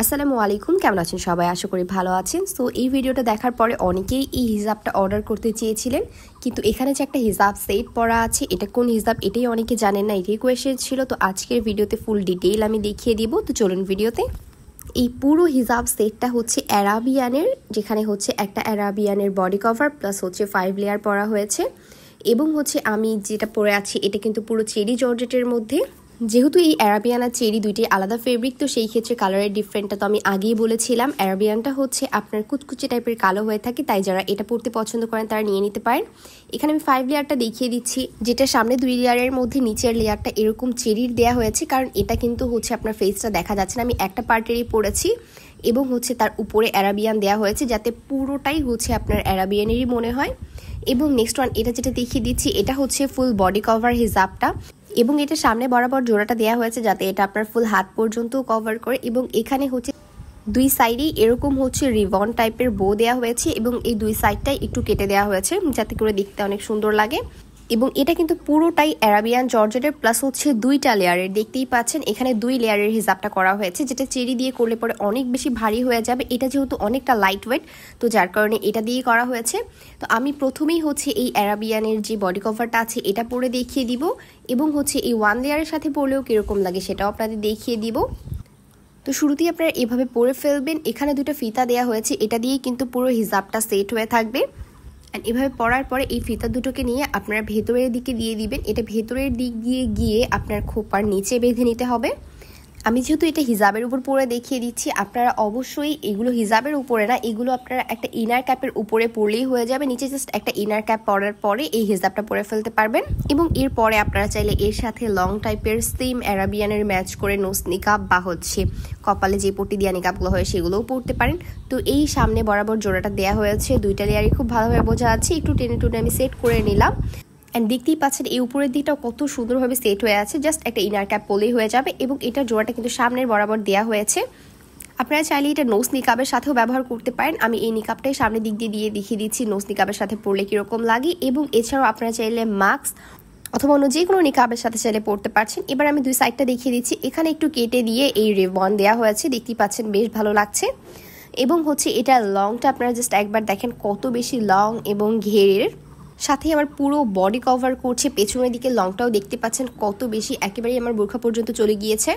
আসসালামু আলাইকুম, কেমন আছেন সবাই? আশা করি ভালো আছেন। সো এই ভিডিওটা দেখার পরে অনেকেই এই হিজাবটা অর্ডার করতে চেয়েছিলেন, কিন্তু এখানে যে একটা হিজাব সেট পরা আছে, এটা কোন হিজাব এটাই অনেকে জানেন না, এটাই কোয়েশ্চেন ছিল। তো আজকের ভিডিওতে ফুল ডিটেইল আমি দেখিয়ে দিব। তো চলুন ভিডিওতে। এই পুরো হিজাব সেটটা হচ্ছে অ্যারাবিয়ানের, যেখানে হচ্ছে একটা অ্যারাবিয়ানের বডি কভার প্লাস হচ্ছে 5 লেয়ার পরা হয়েছে। এবং হচ্ছে আমি যেটা পরে আছি এটা কিন্তু পুরো চেরি জর্জেটের মধ্যে। যেহেতু এই অ্যারাবিয়ান আর চেরি দুইটি আলাদা ফেব্রিক, তো সেই ক্ষেত্রে কালারের ডিফারেন্টটা তো আমি আগেই বলেছিলাম। অ্যারাবিয়ানটা হচ্ছে আপনার কুচকুচে টাইপের কালো হয়ে থাকে, তাই যারা এটা পরতে পছন্দ করেন তারা নিয়ে নিতে পারেন। এখানে আমি 5 লেয়ারটা দেখিয়ে দিচ্ছি, যেটা সামনে 2 লেয়ারের মধ্যে নিচের লেয়ারটা এরকম চেরির দেয়া হয়েছে, কারণ এটা কিন্তু হচ্ছে আপনার ফেসটা দেখা যাচ্ছে না। আমি একটা পার্টেরই পরেছি এবং হচ্ছে তার উপরে অ্যারাবিয়ান দেয়া হয়েছে, যাতে পুরোটাই হচ্ছে আপনার অ্যারাবিয়ানেরই মনে হয়। এবং নেক্সট ওয়ান, এটা যেটা দেখিয়ে দিচ্ছি, এটা হচ্ছে ফুল বডি কভার হিজাবটা, এবং এটা সামনে বরাবর জোড়াটা দেওয়া হয়েছে যাতে এটা আপনার ফুল হাত পর্যন্ত কভার করে। এবং এখানে হচ্ছে দুই সাইডেই এরকম হচ্ছে রিবন টাইপের বো দেওয়া হয়েছে, এবং এই দুই সাইডটাই একটু কেটে দেওয়া হয়েছে যাতে করে দেখতে অনেক সুন্দর লাগে। এবং এটা কিন্তু পুরোটাই অ্যারাবিয়ান জর্জেটের প্লাস হচ্ছে 2টা লেয়ারের। দেখতেই পাচ্ছেন এখানে 2 লেয়ারের হিজাবটা করা হয়েছে, যেটা চেরি দিয়ে করলে পরে অনেক বেশি ভারী হয়ে যাবে। এটা যেহেতু অনেকটা লাইট ওয়েট, তো যার কারণে এটা দিয়ে করা হয়েছে। তো আমি প্রথমেই হচ্ছে এই অ্যারাবিয়ানের যে বডি কভারটা আছে এটা পরে দেখিয়ে দিব, এবং হচ্ছে এই 1 লেয়ারের সাথে পরলেও কীরকম লাগে সেটাও আপনাদের দেখিয়ে দিব। তো শুরুতেই আপনারা এভাবে পরে ফেলবেন। এখানে 2টা ফিতা দেওয়া হয়েছে, এটা দিয়েই কিন্তু পুরো হিজাবটা সেট হয়ে থাকবে। অ্যান্ড এভাবে পরার পরে এই ফিতা দুটোকে নিয়ে আপনারা ভেতরের দিকে দিয়ে দিবেন। এটা ভেতরের দিক দিয়ে গিয়ে আপনার খোপার নিচে বেঁধে নিতে হবে। আমি যেহেতু এটা হিজাবের উপর পরে দেখিয়ে দিচ্ছি, আপনারা অবশ্যই এগুলো হিজাবের উপরে না, এগুলো আপনারা একটা ইনার ক্যাপের উপরে পরলেই হয়ে যাবে। নিচে জাস্ট একটা ইনার ক্যাপ পরার পরে এই হিজাবটা পরে ফেলতে পারবেন। এবং এরপরে আপনারা চাইলে এর সাথে লং টাইপের সেম অ্যারাবিয়ানের ম্যাচ করে নোজ নিকাব বা হচ্ছে কপালে যে পট্টি দেওয়া নিকাবগুলো হয় সেগুলোও পরতে পারেন। তো এই সামনে বরাবর জোড়াটা দেওয়া হয়েছে, 2টা লেয়ারই খুব ভালোভাবে বোঝা যাচ্ছে। একটু টেনে টুনে আমি সেট করে নিলাম। অ্যান্ড দেখতেই পাচ্ছেন এই উপরের দিকটাও কত সুন্দরভাবে সেট হয়ে আছে। জাস্ট একটা ইনার ক্যাপ পরলেই হয়ে যাবে। এবং এটার জোড়াটা কিন্তু সামনের বরাবর দেওয়া হয়েছে। আপনারা চাইলে এটা নোজ নিকাবের সাথেও ব্যবহার করতে পারেন। আমি এই নিকাবটাই সামনের দিক দিয়ে দেখিয়ে দিচ্ছি নোজ নিকাবের সাথে পরলে কীরকম লাগে। এবং এছাড়াও আপনারা চাইলে মাস্ক অথবা অন্য যে কোনো নিকাবের সাথে চাইলে পরতে পারছেন। এবার আমি 2 সাইডটা দেখিয়ে দিচ্ছি। এখানে একটু কেটে দিয়ে এই রিবন দেওয়া হয়েছে, দেখতেই পাচ্ছেন বেশ ভালো লাগছে। এবং হচ্ছে এটা লংটা আপনারা জাস্ট একবার দেখেন কত বেশি লং এবং ঘেরের সাথে আমার পুরো বডি কভার করছে। পেছনের দিকে লংটাও দেখতে পাচ্ছেন কত বেশি, একেবারেই আমার বোরখা পর্যন্ত চলে গিয়েছে।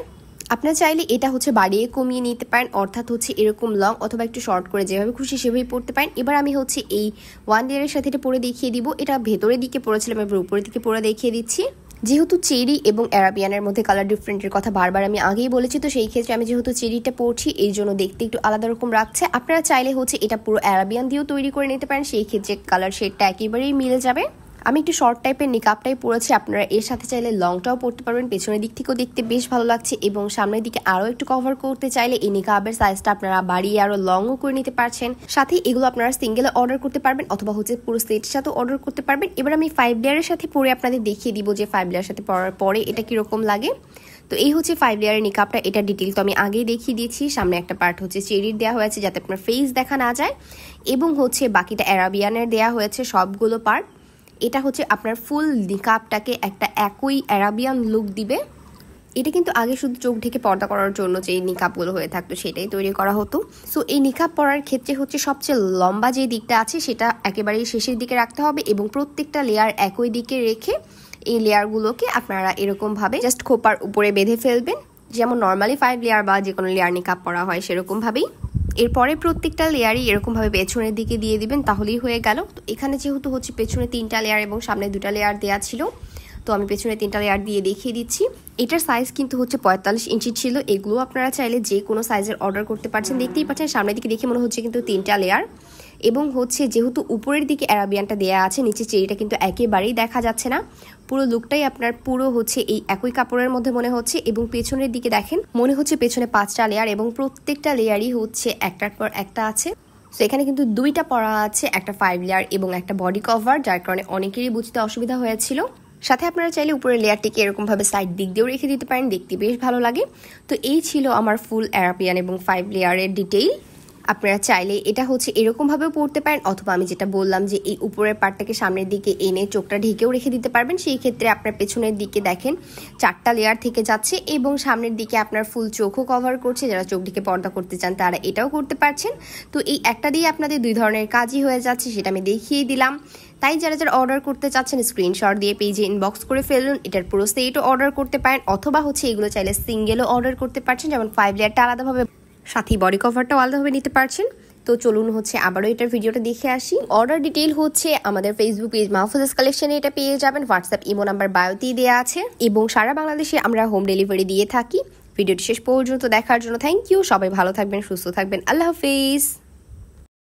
আপনারা চাইলে এটা হচ্ছে বাড়িয়ে কমিয়ে নিতে পারেন, অর্থাৎ হচ্ছে এরকম লং অথবা একটু শর্ট করে যেভাবে খুশি সেভাবেই পরতে পারেন। এবার আমি হচ্ছে এই 1 লেয়ারের সাথে এটা পরে দেখিয়ে দিব। এটা ভেতরের দিকে পরেছিলাম, এবার উপরের দিকে পরে দেখিয়ে দিচ্ছি। যেহেতু চেরি এবং অ্যারাবিয়ানের মধ্যে কালার ডিফারেন্টের কথা বারবার আমি আগেই বলেছি, তো সেই ক্ষেত্রে আমি যেহেতু চেরিটা পরছি এই জন্য দেখতে একটু আলাদা রকম রাখছে। আপনারা চাইলে হচ্ছে এটা পুরো অ্যারাবিয়ান দিয়েও তৈরি করে নিতে পারেন, সেই ক্ষেত্রে কালার শেডটা একেবারেই মিলে যাবে। আমি একটু শর্ট টাইপের নিকাবটাই পরেছি, আপনারা এর সাথে চাইলে লংটাও পরতে পারবেন। পেছনের দিক থেকেও দেখতে বেশ ভালো লাগছে। এবং সামনের দিকে আরও একটু কভার করতে চাইলে এই নিকাবের সাইজটা আপনারা বাড়িয়ে আরও লংও করে নিতে পারছেন। সাথে এগুলো আপনারা সিঙ্গেলে অর্ডার করতে পারবেন অথবা হচ্ছে পুরো সেটের সাথেও অর্ডার করতে পারবেন। এবার আমি 5 লেয়ারের সাথে পরে আপনাদের দেখিয়ে দিব যে 5 লেয়ারের সাথে পরার পরে এটা কীরকম লাগে। তো এই হচ্ছে 5 লেয়ারের নিকাবটা, এটা ডিটেল তো আমি আগেই দেখিয়ে দিয়েছি। সামনে একটা পার্ট হচ্ছে চেরির দেওয়া হয়েছে যাতে আপনার ফেস দেখা না যায়, এবং হচ্ছে বাকিটা অ্যারাবিয়ানের দেওয়া হয়েছে সবগুলো পার্ট। এটা হচ্ছে আপনার ফুল নিকাবটাকে একটা একই অ্যারাবিয়ান লুক দিবে। এটা কিন্তু আগে শুধু চোখ ঢেকে পর্দা করার জন্য যে নিকাবগুলো হয়ে থাকতো সেটাই তৈরি করা হতো। সো এই নিকাব পরার ক্ষেত্রে হচ্ছে সবচেয়ে লম্বা যে দিকটা আছে সেটা একেবারেই শেষের দিকে রাখতে হবে, এবং প্রত্যেকটা লেয়ার একই দিকে রেখে এই লেয়ারগুলোকে আপনারা এরকমভাবে জাস্ট খোপার উপরে বেঁধে ফেলবেন, যেমন নর্মালি 5 লেয়ার বা যে কোনো লেয়ার নিকাব পরা হয় সেরকমভাবেই। এরপরে প্রত্যেকটা লেয়ারই এরকমভাবে পেছনের দিকে দিয়ে দিবেন, তাহলেই হয়ে গেল। তো এখানে যেহেতু হচ্ছে পেছনে 3টা লেয়ার এবং সামনে 2টা লেয়ার দেওয়া ছিল, তো আমি পেছনে 3টা লেয়ার দিয়ে দেখিয়ে দিচ্ছি। এটার সাইজ কিন্তু হচ্ছে 45 ইঞ্চি ছিল। এগুলো আপনারা চাইলে যে কোনো সাইজের অর্ডার করতে পারছেন। দেখতেই পাচ্ছেন সামনের দিকে দেখে মনে হচ্ছে কিন্তু 3টা লেয়ার। এবং হচ্ছে যেহেতু উপরের দিকে অ্যারাবিয়ানটা দেওয়া আছে, নিচে চেরিটা কিন্তু একেবারেই দেখা যাচ্ছে না। পুরো লুকটাই আপনার পুরো হচ্ছে এই একই কাপড়ের মধ্যে মনে হচ্ছে। এবং পেছনের দিকে দেখেন মনে হচ্ছে পেছনে 5টা লেয়ার, এবং প্রত্যেকটা লেয়ারই হচ্ছে একটার পর একটা আছে। তো এখানে কিন্তু 2টা পরা আছে, একটা 5 লেয়ার এবং একটা বডি কভার, যার কারণে অনেকেরই বুঝতে অসুবিধা হয়েছিল। সাথে আপনারা চাইলে উপরের লেয়ারটিকে এরকমভাবে সাইড দিক দিয়েও রেখে দিতে পারেন, দেখতে বেশ ভালো লাগে। তো এই ছিল আমার ফুল অ্যারাবিয়ান এবং 5 লেয়ারের ডিটেইল। আপনারা চাইলে এটা হচ্ছে এরকমভাবেও পরতে পারেন, অথবা আমি যেটা বললাম যে এই উপরের পার্টটাকে সামনের দিকে এনে চোখটা ঢেকেও রেখে দিতে পারবেন। সেই ক্ষেত্রে আপনার পেছনের দিকে দেখেন 4টা লেয়ার থেকে যাচ্ছে এবং সামনের দিকে আপনার ফুল চোখও কভার করছে। যারা চোখ ঢেকে পর্দা করতে চান তারা এটাও করতে পারছেন। তো এই একটা দিয়ে আপনাদের 2 ধরনের কাজই হয়ে যাচ্ছে, সেটা আমি দেখিয়ে দিলাম। তাই যারা যারা অর্ডার করতে চাচ্ছেন স্ক্রিনশট দিয়ে পেজে ইনবক্স করে ফেলুন। এটার পুরো সেটও অর্ডার করতে পারেন, অথবা হচ্ছে এগুলো চাইলে সিঙ্গেলও অর্ডার করতে পারছেন, যেমন 5 লেয়ারটা আলাদাভাবে, সাথে বডি কভারটাও আলাদাভাবে নিতে পারছেন। তো চলুন হচ্ছে আবারও এটার ভিডিওটা দেখে আসি। অর্ডার ডিটেইল হচ্ছে আমাদের ফেসবুক পেজ মাহফুজাস কালেকশনে এটা পেয়ে যাবেন। হোয়াটসঅ্যাপ ইমো নাম্বার বায়োতেই দেওয়া আছে এবং সারা বাংলাদেশে আমরা হোম ডেলিভারি দিয়ে থাকি। ভিডিওটি শেষ পর্যন্ত দেখার জন্য থ্যাংক ইউ। সবাই ভালো থাকবেন, সুস্থ থাকবেন। আল্লাহ হাফিজ।